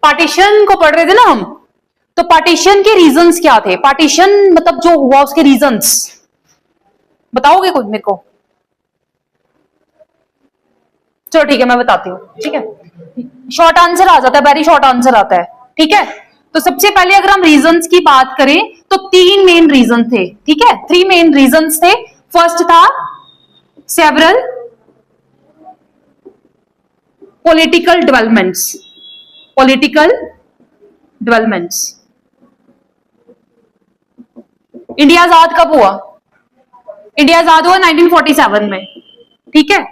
Partition को पढ़ रहे थे ना हम, तो पार्टीशन के रीजंस क्या थे? पार्टीशन मतलब जो हुआ उसके रीजंस बताओगे कोई मेरे को? चलो ठीक है, मैं बताती हूँ। ठीक है, शॉर्ट आंसर आ जाता है, वेरी शॉर्ट आंसर आता है। ठीक है, तो सबसे पहले अगर हम रीजंस की बात करें तो 3 मेन रीजन थे। ठीक है, 3 मेन रीजंस थे। फर्स्ट था several political developments. Political developments. India आजाद कब हुआ? इंडिया आजाद हुआ 1947 में। ठीक है,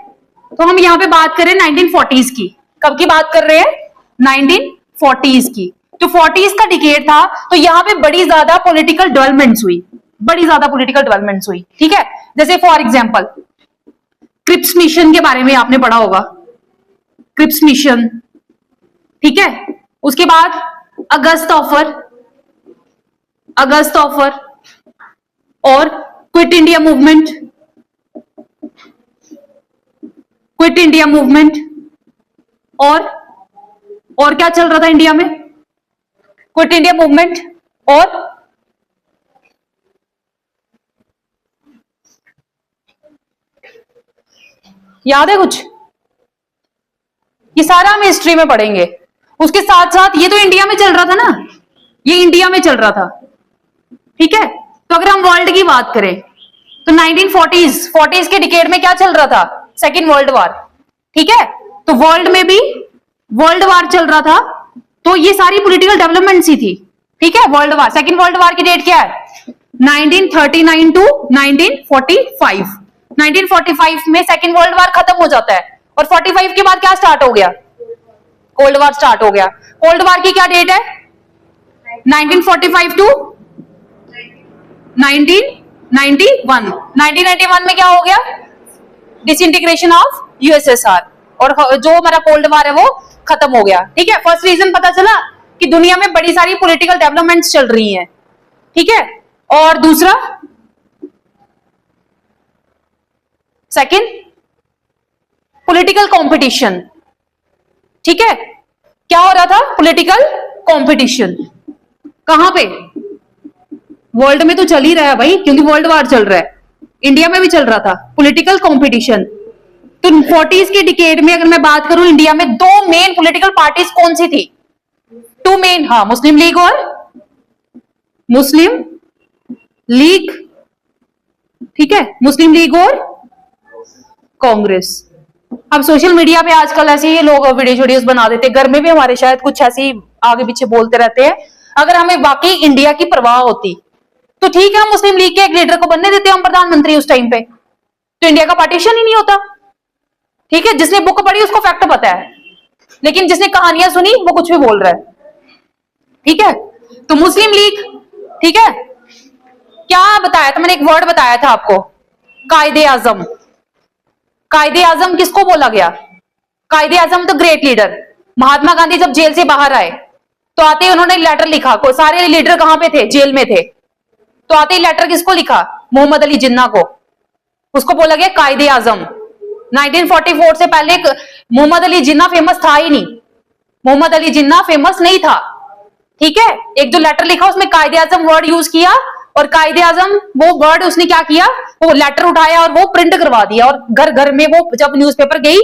तो हम यहां पे बात करें 1940s की। कब की बात कर रहे हैं? 1940s की। तो 40s का डिकेड था, तो यहां पे बड़ी ज्यादा पॉलिटिकल डेवलपमेंट्स हुई, बड़ी ज्यादा पॉलिटिकल डेवलपमेंट्स हुई। ठीक है, जैसे फॉर एग्जांपल क्रिप्स मिशन के बारे में आपने पढ़ा होगा, क्रिप्स मिशन। ठीक है, उसके बाद अगस्त ऑफर, अगस्त ऑफर और quit India movement, quit India movement. और क्या चल रहा था इंडिया में? क्विट इंडिया मूवमेंट और याद है कुछ? ये सारा हम हिस्ट्री में पढ़ेंगे। उसके साथ साथ ये तो इंडिया में चल रहा था ना, ये इंडिया में चल रहा था। ठीक है, तो अगर हम वर्ल्ड की बात करें तो 1940s के डिकेड में क्या चल रहा था? Second world war. ठीक है, तो वर्ल्ड में भी वर्ल्ड वार चल रहा था, तो ये सारी पॉलिटिकल डेवलपमेंट्स ही थी। ठीक है, world war, second world war की डेट क्या है? 1939 टू 1945। 1945 में सेकेंड वर्ल्ड वार खत्म हो जाता है और 45 के बाद क्या स्टार्ट हो गया? कोल्ड वार स्टार्ट हो गया। कोल्ड वार की क्या डेट है? 1945 टू 1991। 1991 में क्या हो गया? डिसइंटीग्रेशन ऑफ यूएसएसआर, और जो हमारा कोल्ड वार है वो खत्म हो गया। ठीक है, फर्स्ट रीजन पता चला कि दुनिया में बड़ी सारी पॉलिटिकल डेवलपमेंट्स चल रही हैं। ठीक है, और दूसरा सेकंड पॉलिटिकल कंपटीशन। ठीक है, क्या हो रहा था? Political competition. कहां पे? वर्ल्ड में तो चल ही रहा है भाई, क्योंकि वर्ल्ड वार चल रहा है। इंडिया में भी चल रहा था पॉलिटिकल कंपटीशन। तो 40s के डिकेड में अगर मैं बात करूं, इंडिया में 2 मेन पॉलिटिकल पार्टीज कौन सी थी? 2 मेन, हाँ, मुस्लिम लीग और मुस्लिम लीग। ठीक है, मुस्लिम लीग और कांग्रेस। अब सोशल मीडिया पे आजकल ऐसे ही लोग वीडियोस बना देते हैं, घर में भी हमारे शायद कुछ ऐसे ही आगे पीछे बोलते रहते हैं। अगर हमें वाकई इंडिया की परवाह होती तो ठीक है, हम मुस्लिम लीग के एक लीडर को बनने देते हम प्रधानमंत्री उस टाइम पे, तो इंडिया का पार्टीशन ही नहीं होता। ठीक है, जिसने बुक पढ़ी उसको फैक्ट पता है, लेकिन जिसने कहानियां सुनी वो कुछ भी बोल रहा है। ठीक है, तो मुस्लिम लीग। ठीक है, क्या बताया था मैंने? एक वर्ड बताया था आपको, कायदे आजम। कायदे आजम किसको बोला गया? कायदे आजम तो ग्रेट लीडर। महात्मा गांधी जब जेल से बाहर आए तो आते ही उन्होंने लेटर लिखा। को सारे लीडर कहां पे थे? जेल में थे। तो आते ही लेटर किसको लिखा? मोहम्मद अली जिन्ना को। उसको बोला गया कायदे आजम। 1944 से पहले मोहम्मद अली जिन्ना फेमस था ही नहीं, मोहम्मद अली जिन्ना फेमस नहीं था। ठीक है, एक जो लेटर लिखा उसमें कायदे आजम वर्ड यूज किया, और कायदे आजम वो वर्ड उसने क्या किया, वो लेटर उठाया और वो प्रिंट करवा दिया, और घर घर में वो जब न्यूज़पेपर गई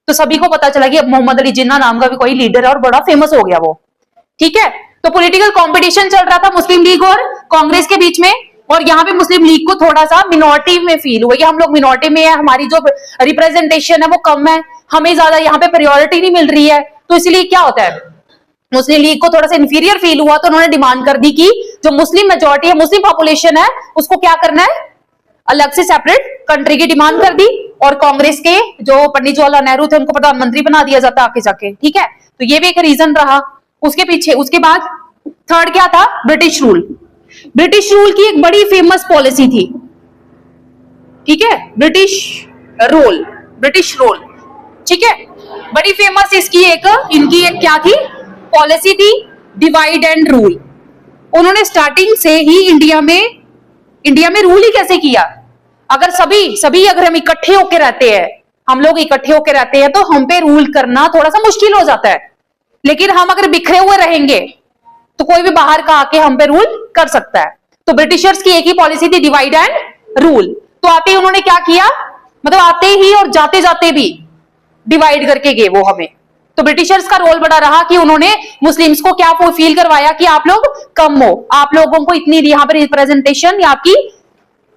तो सभी को पता चला कि मोहम्मद अली जिन्ना नाम का भी कोई लीडर है, और बड़ा फेमस हो गया वो। ठीक है, तो पॉलिटिकल कंपटीशन चल रहा था मुस्लिम लीग और कांग्रेस के बीच में, और यहाँ पे मुस्लिम लीग को थोड़ा सा मिनॉरिटी में फील हुआ कि हम लोग मिनॉरिटी में है, हमारी जो रिप्रेजेंटेशन है वो कम है, हमें ज्यादा यहाँ पे प्रायोरिटी नहीं मिल रही है। तो इसलिए क्या होता है, मुस्लिम लीग को थोड़ा सा इंफीरियर फील हुआ, तो उन्होंने डिमांड कर दी कि जो मुस्लिम मेजोरिटी है, मुस्लिम पॉपुलेशन है, उसको क्या करना है? अलग से सेपरेट कंट्री की डिमांड कर दी, और कांग्रेस के जो पंडित जवाहरलाल नेहरू थे उनको प्रधानमंत्री बना दिया जाता आगे जाके। ठीक है, तो ये भी एक रीजन रहा उसके पीछे। उसके बाद थर्ड क्या था? British rule. ब्रिटिश रूल की एक बड़ी फेमस पॉलिसी थी। ठीक है, ब्रिटिश रूल, ब्रिटिश रूल। ठीक है, बड़ी फेमस इसकी इनकी एक क्या थी? पॉलिसी थी, डिवाइड एंड रूल। उन्होंने स्टार्टिंग से ही इंडिया में रूल ही कैसे किया? अगर सभी अगर हम इकट्ठे होकर रहते हैं, हम लोग इकट्ठे होकर रहते हैं, तो हम पे रूल करना थोड़ा सा मुश्किल हो जाता है। लेकिन हम अगर बिखरे हुए रहेंगे तो कोई भी बाहर का आके हम पे रूल कर सकता है। तो ब्रिटिशर्स की एक ही पॉलिसी थी, डिवाइड एंड रूल। तो आते ही उन्होंने क्या किया, मतलब आते ही और जाते जाते भी डिवाइड करके गए वो हमें। तो ब्रिटिशर्स का रोल बड़ा रहा कि उन्होंने मुस्लिम्स को क्या फील करवाया कि आप लोग कम हो, आप लोगों को इतनी यहाँ पे रिप्रेजेंटेशन आपकी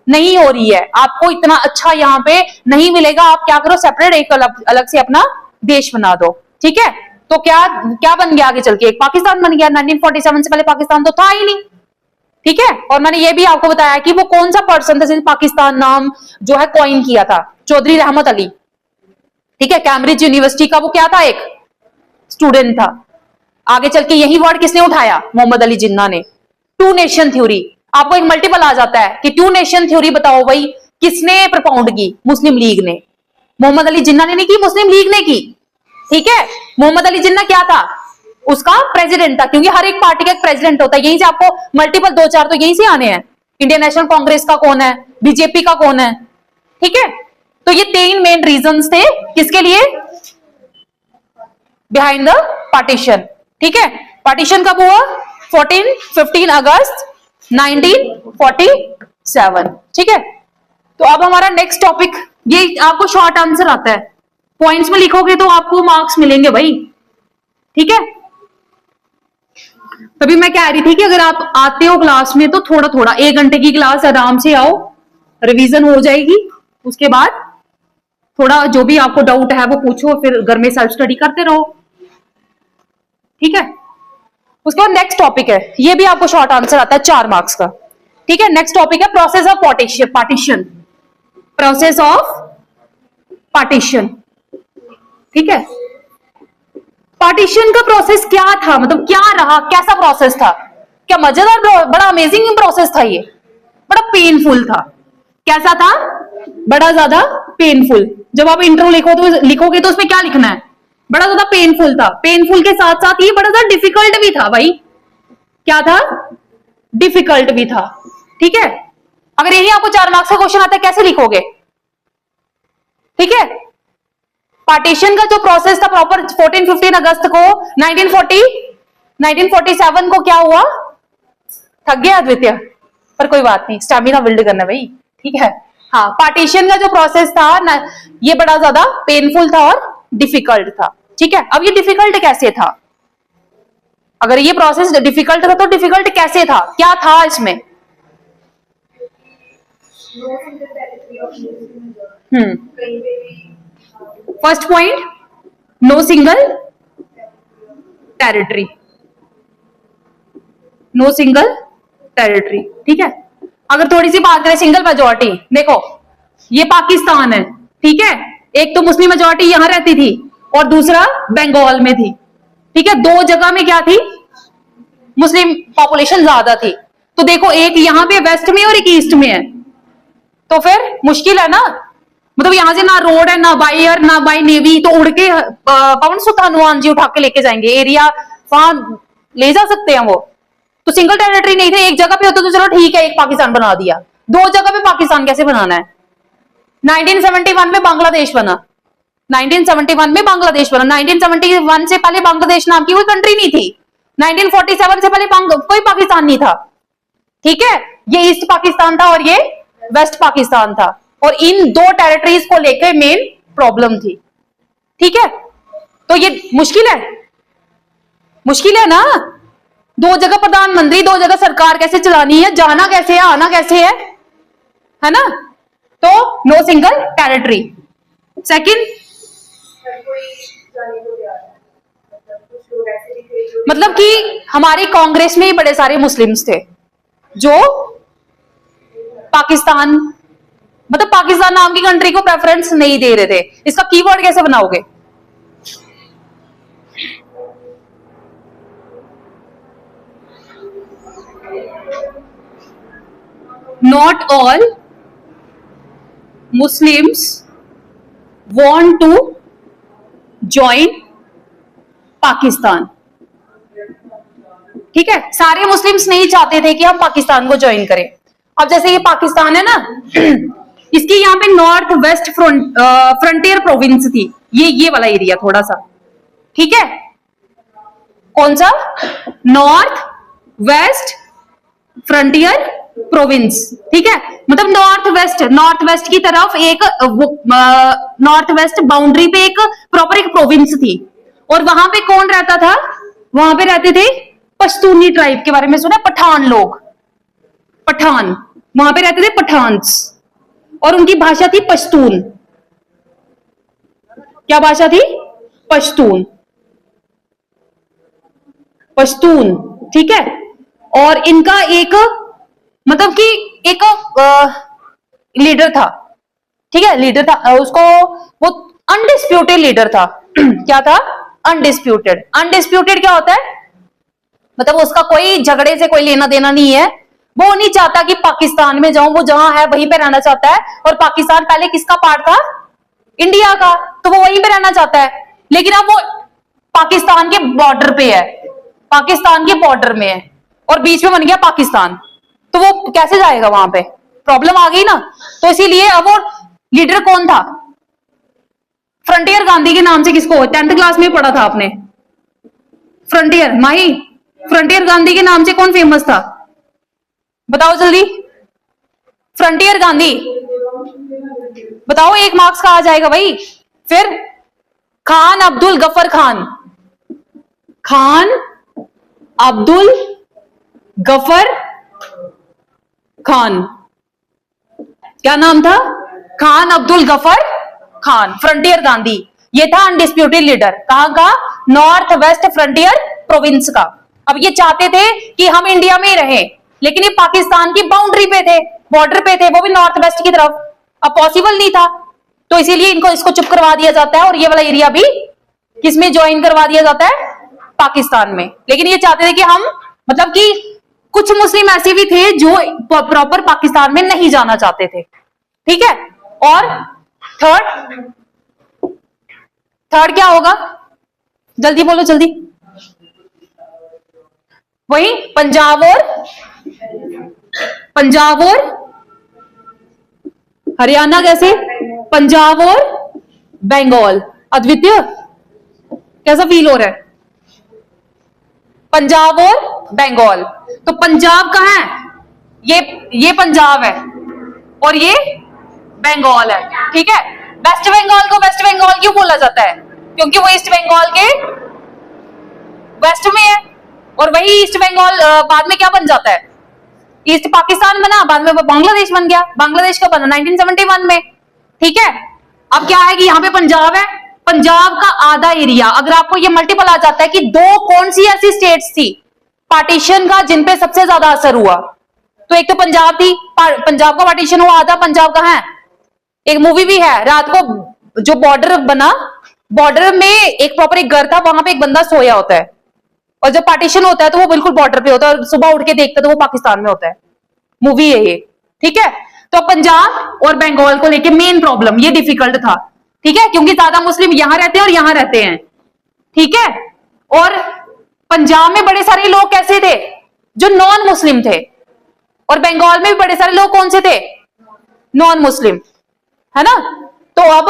नहीं हो रही है, आपको इतना अच्छा यहाँ पे नहीं मिलेगा, आप क्या करो सेपरेट एक अलग से अपना देश बना दो। ठीक है, तो क्या क्या बन गया आगे चल के, एक पाकिस्तान बन गया। 1947 से पहले पाकिस्तान तो था ही नहीं। ठीक है, और मैंने ये भी आपको बताया कि वो कौन सा पर्सन था जिसने पाकिस्तान नाम जो है कॉइन किया था, चौधरी रहमत अली। ठीक है, कैम्ब्रिज यूनिवर्सिटी का वो क्या था, एक स्टूडेंट था। आगे चल के यही वर्ड किसने उठाया, मोहम्मद अली जिन्ना ने, टू नेशन थ्योरी। आपको एक मल्टीपल आ जाता है कि टू नेशन थ्योरी बताओ भाई किसने प्रपोंड की, मुस्लिम लीग ने। मोहम्मद अली जिन्ना ने नहीं की, मुस्लिम लीग ने की। ठीक है, मोहम्मद अली जिन्ना क्या था, उसका प्रेसिडेंट था, क्योंकि हर एक पार्टी का एक प्रेसिडेंट होता है। यहीं से आपको मल्टीपल दो चार तो यहीं से आने हैं। इंडियन नेशनल कांग्रेस का कौन है, बीजेपी का कौन है। ठीक है, तो ये 3 मेन रीजंस थे किसके लिए, बिहाइंड द पार्टीशन। ठीक है, पार्टीशन कब हुआ, 15 अगस्त 1947। ठीक है, तो अब हमारा नेक्स्ट टॉपिक, ये आपको शॉर्ट आंसर आता है, पॉइंट्स में लिखोगे तो आपको मार्क्स मिलेंगे भाई। ठीक है, तभी मैं कह रही थी कि अगर आप आते हो क्लास में तो थोड़ा थोड़ा 1 घंटे की क्लास आराम से आओ, रिवीजन हो जाएगी, उसके बाद थोड़ा जो भी आपको डाउट है वो पूछो, फिर घर में सेल्फ स्टडी करते रहो। ठीक है, उसके बाद नेक्स्ट टॉपिक है, ये भी आपको शॉर्ट आंसर आता है 4 मार्क्स का। ठीक है, नेक्स्ट टॉपिक है process of partition, process of partition. ठीक है, पार्टीशन का प्रोसेस क्या था, मतलब क्या रहा, कैसा प्रोसेस था, क्या मजेदार, बड़ा अमेजिंग प्रोसेस था, ये बड़ा पेनफुल था। कैसा था, बड़ा ज्यादा पेनफुल। जब आप इंट्रो लिखोगे तो उसमें क्या लिखना है, बड़ा ज्यादा पेनफुल था। पेनफुल के साथ साथ ये बड़ा ज्यादा डिफिकल्ट भी था भाई। क्या था, डिफिकल्ट भी था। ठीक है, अगर यही आपको 4 मार्क्स का क्वेश्चन आता है कैसे लिखोगे। ठीक है, पार्टीशन का जो प्रोसेस था प्रॉपर 14-15 अगस्त को 1947 को क्या हुआ, थक गया अद्वितीय, पर कोई बात नहीं, स्टैमिना बिल्ड करना भाई। ठीक है, हाँ, पार्टीशन का जो प्रोसेस था ना, ये बड़ा ज्यादा पेनफुल था और डिफिकल्ट था। ठीक है, अब ये डिफिकल्ट कैसे था, अगर ये प्रोसेस डिफिकल्ट था तो डिफिकल्ट कैसे था, क्या था इसमें। First point, no single territory, no single territory. ठीक है, अगर थोड़ी सी बात करें सिंगल मेजोरिटी, देखो ये पाकिस्तान है। ठीक है, एक तो मुस्लिम मेजोरिटी यहां रहती थी और दूसरा बंगाल में थी। ठीक है, 2 जगह में क्या थी, मुस्लिम पॉपुलेशन ज्यादा थी। तो देखो एक यहां पे वेस्ट में और एक ईस्ट में है, तो फिर मुश्किल है ना, मतलब यहां से ना रोड है, ना बाई एयर, ना बाई नेवी, तो उड़ के पवन सुख हनुमान जी उठा के लेके जाएंगे, एरिया वहां ले जा सकते हैं वो। तो सिंगल टेरिटरी नहीं थे, एक जगह पे होता तो चलो ठीक है, एक पाकिस्तान बना दिया, 2 जगह पे पाकिस्तान कैसे बनाना है। 1971 में बांग्लादेश बना, 1971 में बांग्लादेश बना। 1971 से पहले बांग्लादेश नाम की कोई कंट्री नहीं थी। 1947 से पहले कोई पाकिस्तान नहीं था। ठीक है, ये ईस्ट पाकिस्तान था और ये वेस्ट पाकिस्तान था, और इन 2 टेरिटरीज को लेकर मेन प्रॉब्लम थी। ठीक है, तो ये मुश्किल है, मुश्किल है ना, 2 जगह प्रधानमंत्री, 2 जगह सरकार कैसे चलानी है, जाना कैसे है, आना कैसे है ना। तो नो सिंगल टेरिटरी। सेकंड, मतलब कि हमारी कांग्रेस में ही बड़े सारे मुस्लिम्स थे जो पाकिस्तान, मतलब पाकिस्तान नाम की कंट्री को प्रेफरेंस नहीं दे रहे थे। इसका कीवर्ड कैसे बनाओगे, not all Muslims want to join Pakistan. ठीक है, सारे मुस्लिम्स नहीं चाहते थे कि हम पाकिस्तान को ज्वाइन करें। अब जैसे ये पाकिस्तान है ना, इसकी यहाँ पे नॉर्थ वेस्ट फ्रंटियर प्रोविंस थी, ये वाला एरिया थोड़ा सा। ठीक है, कौन सा? नॉर्थ वेस्ट फ्रंटियर प्रोविंस, ठीक है। मतलब नॉर्थ वेस्ट की तरफ एक नॉर्थ वेस्ट बाउंड्री पे एक प्रॉपर एक प्रोविंस थी, और वहां पे कौन रहता था? वहां पे रहते थे पश्तूनी ट्राइब, के बारे में सुना? पठान लोग, पठान, वहां पे रहते थे पठान्स, और उनकी भाषा थी पश्तून। क्या भाषा थी? पश्तून, पश्तून, ठीक है। और इनका एक मतलब कि एक लीडर था, ठीक है, लीडर था उसको, वो अनडिस्प्यूटेड लीडर था। क्या था? अनडिस्प्यूटेड। अनडिस्प्यूटेड क्या होता है? मतलब उसका कोई झगड़े से कोई लेना देना नहीं है, वो नहीं चाहता कि पाकिस्तान में जाऊं, वो जहां है वहीं पे रहना चाहता है। और पाकिस्तान पहले किसका पार्ट था? इंडिया का, तो वो वहीं पे रहना चाहता है। लेकिन अब वो पाकिस्तान के बॉर्डर पे है, पाकिस्तान के बॉर्डर में है, और बीच में बन गया पाकिस्तान, तो वो कैसे जाएगा वहां पे? प्रॉब्लम आ गई ना। तो इसीलिए अब वो लीडर कौन था? फ्रंटियर गांधी के नाम से किसको 10th क्लास में पढ़ा था आपने? फ्रंटियर, माही, फ्रंटियर गांधी के नाम से कौन फेमस था? बताओ जल्दी। फ्रंटियर गांधी, बताओ, 1 मार्क्स का आ जाएगा भाई। फिर खान अब्दुल गफर खान, खान अब्दुल गफर खान, क्या नाम था? Khan Abdul Gruffudd Khan, frontier Gandhi. ये था अनडिस्प्यूटेड लीडर, कहां का? नॉर्थ वेस्ट फ्रंटियर प्रोविंस का। अब ये चाहते थे कि हम इंडिया में ही रहें, लेकिन ये पाकिस्तान की बाउंड्री पे थे, बॉर्डर पे थे, वो भी नॉर्थ वेस्ट की तरफ। अब पॉसिबल नहीं था, तो इसीलिए इनको इसको चुप करवा दिया जाता है, और ये वाला एरिया भी किसमें ज्वाइन करवा दिया जाता है? पाकिस्तान में। लेकिन ये चाहते थे कि हम, मतलब कि कुछ मुस्लिम ऐसे भी थे जो प्रॉपर पाकिस्तान में नहीं जाना चाहते थे, ठीक है। और थर्ड क्या होगा? जल्दी बोलो, जल्दी। वही पंजाब और हरियाणा, कैसे? पंजाब और बंगाल। अद्वितीय, कैसा फील हो रहा है? पंजाब और बंगाल। तो पंजाब कहां है? ये पंजाब है, और ये बंगाल है, ठीक है। वेस्ट बंगाल को वेस्ट बंगाल क्यों बोला जाता है? क्योंकि वो ईस्ट बंगाल के वेस्ट में है, और वही ईस्ट बंगाल बाद में क्या बन जाता है? ईस्ट पाकिस्तान बना, बाद में बांग्लादेश बन गया। बांग्लादेश कब बना? 1971 में, ठीक है। अब क्या है कि यहाँ पे पंजाब है, पंजाब का आधा एरिया, अगर आपको ये मल्टीपल आ जाता है कि दो कौन सी ऐसी स्टेट्स थी पार्टीशन का जिन पे सबसे ज्यादा असर हुआ, तो एक तो पंजाब थी, पंजाब का पार्टीशन हुआ आधा। पंजाब कहां है? एक मूवी भी है, रात को जो बॉर्डर बना, बॉर्डर में एक प्रॉपर एक घर था, वहां पे एक बंदा सोया होता है, और जब पार्टीशन होता है तो वो बिल्कुल बॉर्डर पे होता है, और सुबह उठ के देखते तो वो पाकिस्तान में होता है। मूवी है ये, ठीक है। तो पंजाब और बंगाल को लेके मेन प्रॉब्लम ये डिफिकल्ट था, ठीक है, क्योंकि ज्यादा मुस्लिम यहां रहते हैं और यहां रहते हैं, ठीक है। और पंजाब में बड़े सारे लोग कैसे थे? जो नॉन मुस्लिम थे, और बंगाल में भी बड़े सारे लोग कौन से थे? नॉन मुस्लिम, है ना। तो अब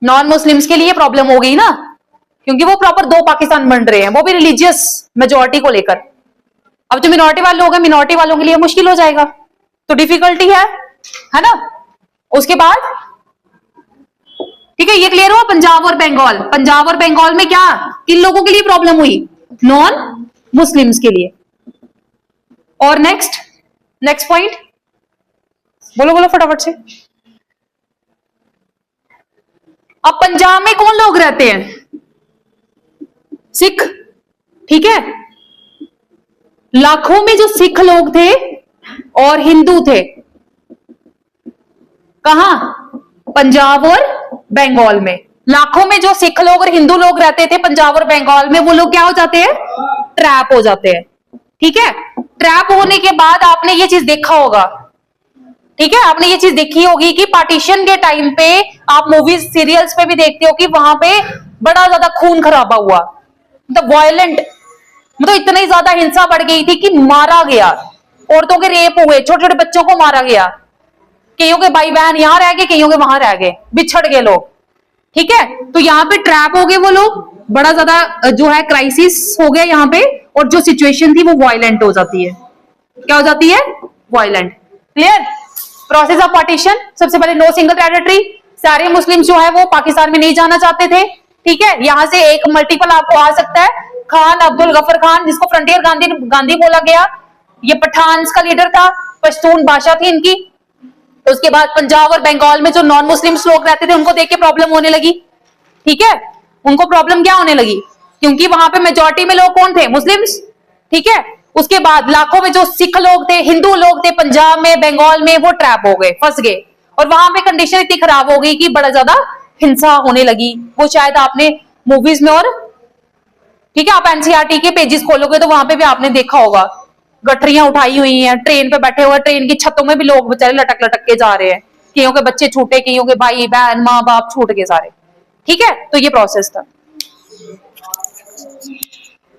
नॉन मुस्लिम्स के लिए प्रॉब्लम हो गई ना, क्योंकि वो प्रॉपर दो पाकिस्तान बन रहे हैं, वो भी रिलीजियस मेजोरिटी को लेकर। अब जो मिनॉरिटी वाले लोग हैं, मिनॉरिटी वालों के लिए मुश्किल हो जाएगा, तो डिफिकल्टी है ना। उसके बाद ठीक है, ये क्लियर हुआ पंजाब और बंगाल। पंजाब और बंगाल में क्या किन लोगों के लिए प्रॉब्लम हुई? नॉन मुस्लिम्स के लिए। और नेक्स्ट पॉइंट बोलो बोलो फटाफट से। अब पंजाब में कौन लोग रहते हैं? सिख, ठीक है। लाखों में जो सिख लोग थे और हिंदू थे, कहां? पंजाब और बंगाल में। लाखों में जो सिख लोग और हिंदू लोग रहते थे पंजाब और बंगाल में, वो लोग क्या हो जाते हैं? ट्रैप हो जाते हैं, ठीक है। ट्रैप होने के बाद आपने ये चीज देखा होगा, ठीक है, आपने ये चीज देखी होगी कि पार्टीशन के टाइम पे आप मूवीज सीरियल्स पे भी देखते हो कि वहां पे बड़ा ज्यादा खून खराबा हुआ, मतलब वायलेंट, मतलब इतनी ज्यादा हिंसा बढ़ गई थी कि मारा गया, औरतों के रेप हुए, छोटे छोटे बच्चों को मारा गया, कईयों के भाई बहन यहां रह गए, कईयों के वहां रह गए, बिछड़ गए लोग, ठीक है। तो यहाँ पे ट्रैप हो गए वो लोग, बड़ा ज्यादा जो है क्राइसिस हो गया यहाँ पे, और जो सिचुएशन थी वो वायलेंट हो जाती है। क्या हो जाती है? Violent. Clear? Process of partition, सबसे पहले नो सिंगल टेरिटरी, सारे मुस्लिम जो है वो पाकिस्तान में नहीं जाना चाहते थे। ठीक है, यहां से एक मल्टीपल आपको आ सकता है, खान अब्दुल गफर खान, जिसको फ्रंटियर गांधी बोला गया, ये पठान का लीडर था, पश्तून भाषा थी इनकी। तो उसके बाद पंजाब और बंगाल में जो नॉन मुस्लिम लोग रहते थे उनको देख के प्रॉब्लम होने लगी। ठीक है, उनको प्रॉब्लम क्या होने लगी, क्योंकि वहां पे मेजोरिटी में लोग कौन थे? मुस्लिम्स। ठीक है, उसके बाद लाखों में जो सिख लोग थे, हिंदू लोग थे पंजाब में, बंगाल में, वो ट्रैप हो गए, फंस गए, और वहां पे कंडीशन इतनी खराब हो गई कि बड़ा ज्यादा हिंसा होने लगी। वो शायद आपने मूवीज में, और ठीक है, आप एनसीईआरटी के पेजेस खोलोगे तो वहां पे भी आपने देखा होगा, गठरियां उठाई हुई हैं, ट्रेन पे बैठे हुए, ट्रेन की छतों में भी लोग बेचारे लटक लटक के जा रहे हैं, कईयों के बच्चे छूटे, कईयों के भाई बहन माँ बाप छूट गए सारे। ठीक है, तो ये प्रोसेस था।